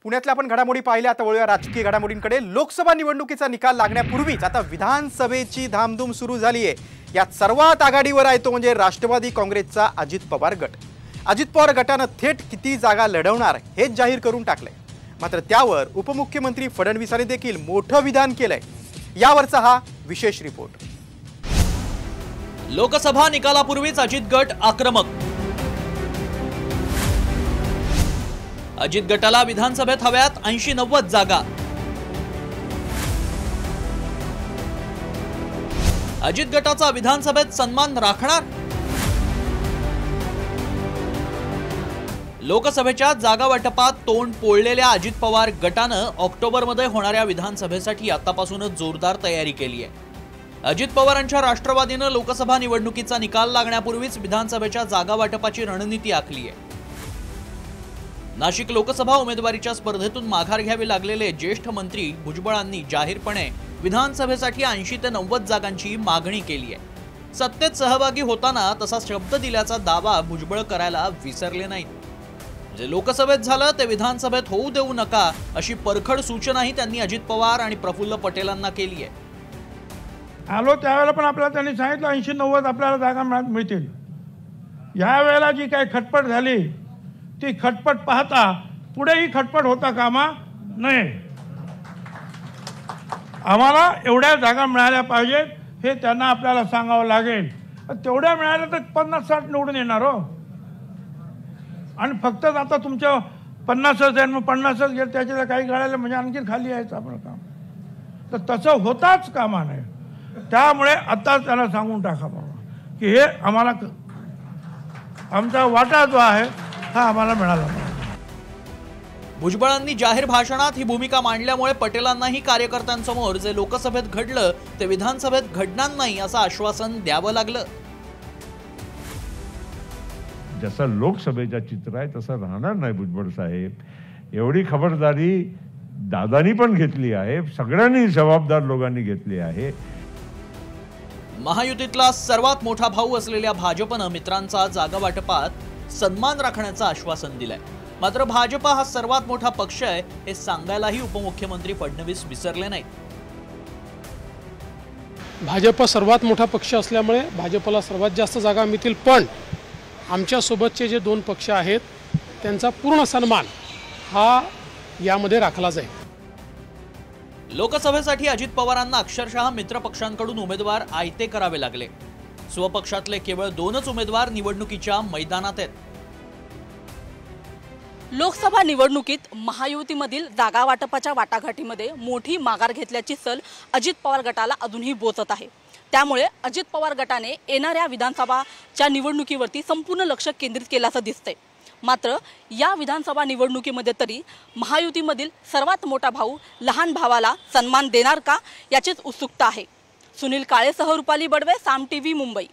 पुण्यातल्या आपण घडामोडी पाहिल्या, आता वळूया राजकीय घडामोडींकडे। लोकसभा निवडणुकीचा निकाल लागण्यापूर्वीच आता विधानसभेची धामधूम सुरू झाली आहे। यात सर्वात आघाडीवर आहे तो म्हणजे राष्ट्रवादी काँग्रेसचा अजित पवार गट। अजित पवार गटाने थेट किती जागा लढवणार हेच जाहीर करून टाकले। मात्र त्यावर उपमुख्यमंत्री फडणवीसांनी देखील मोठं विधान केलंय। यावरचा हा विशेष रिपोर्ट। लोकसभा निकालापूर्वीच अजित गट आक्रमक। अजित गटाला विधानसभेत हव्यात 80-90 जागा। अजित गटाचा विधानसभेत सन्मान राखणार। लोकसभेच्या जागा वाटपात तोंड पोळलेल्या अजित पवार गटानं ऑक्टोबरमध्ये होणाऱ्या विधानसभेसाठी आतापासूनच जोरदार तयारी केली आहे। अजित पवारांच्या राष्ट्रवादीनं लोकसभा निवडणुकीचा निकाल लागण्यापूर्वीच विधानसभेच्या जागा वाटपाची रणनीती आखली आहे। नाशिक लोकसभा उमेदवारीच्या स्पर्धेतून माघार घ्यावी लागलेले ज्येष्ठ मंत्री भुजबळांनी जाहीरपणे विधानसभेसाठी 80 ते 90 जागांची मागणी केली आहे। सत्तेत सहभागी होताना तसा शब्द दिल्याचा दावा भुजबळ करायला विसरले नाहीत। जे लोकसभेत झालं ते विधानसभेत होऊ देऊ नका अशी परखड सूचनाही त्यांनी अजित पवार आणि प्रफुल्ल पटेलांना केली आहे। आलो त्यावेळेला पण आपल्याला त्यांनी सांगितलं 80-90 आपल्याला जागा मिळतील। यावेळेला जी काही खटपट झाली ती खटपट पाहता पुढेही खटपट होता कामा नये। आम्हाला एवढ्या जागा मिळाल्या पाहिजेत हे त्यांना आपल्याला सांगावं लागेल। तेवढ्या मिळाल्या तर 50-60 निवडून येणार हो। आणि फक्त आता तुमच्या 50च आहे, मग 50च गेलं त्याच्याला काही गाळायला म्हणजे आणखी खाली यायचं आपलं काम, तर तसं होताच कामा नये। त्यामुळे आता त्याला सांगून टाका बाबा की हे आम्हाला आमचा वाटा जो आहे हा आम्हाला मिळाला। भुजबळांनी जाहीर भाषणात ही भूमिका मांडल्यामुळे पटेलांनाही कार्यकर्त्यांसमोर जे लोकसभेत घडलं ते विधानसभेत घडणार नाही असं आश्वासन द्यावं लागलं। जसं लोकसभेचं चित्र आहे तसं राहणार नाही भुजबळ साहेब। एवढी खबरदारी दादांनी पण घेतली आहे, सगळ्यांनी जबाबदार लोकांनी घेतली आहे। महायुतीतला सर्वात मोठा भाऊ असलेल्या भाजपनं मित्रांचा जागा वाटपात सन्मान राखण्याचं आश्वासन दिलंय। मात्र भाजप हा सर्वात मोठा पक्ष आहे हे सांगायलाही उपमुख्यमंत्री फडणवीस विसरले नाहीत। भाजप सर्वात मोठा पक्ष असल्यामुळे भाजपला सर्वात जास्त जागा मिळतील, पण आमच्या सोबतचे जे 2 पक्ष आहेत त्यांचा पूर्ण सन्मान हा यामध्ये राखला जाईल। लोकसभेसाठी अजित पवारांना अक्षरशः मित्रपक्षांकडून उमेदवार आयते करावे लागले। स्वपक्षातले केवळ 2च उमेदवार निवडणुकीच्या मैदानात आहेत। लोकसभा निवडणुकीत महायुतीमधील जागा वाटपाच्या वाटाघाटीमध्ये मोठी माघार घेतल्याची सल अजित पवार गटाला अजूनही बोचत आहे। त्यामुळे अजित पवार गटाने येणाऱ्या विधानसभाच्या निवडणुकीवरती संपूर्ण लक्ष केंद्रित केल्याचं दिसतंय। मात्र या विधानसभा निवडणुकीमध्ये तरी महायुतीमधील सर्वात मोठा भाऊ लहान भावाला सन्मान देणार का याचीच उत्सुकता आहे। सुनील काळेसह रुपाली बडवे, साम टीव्ही, मुंबई।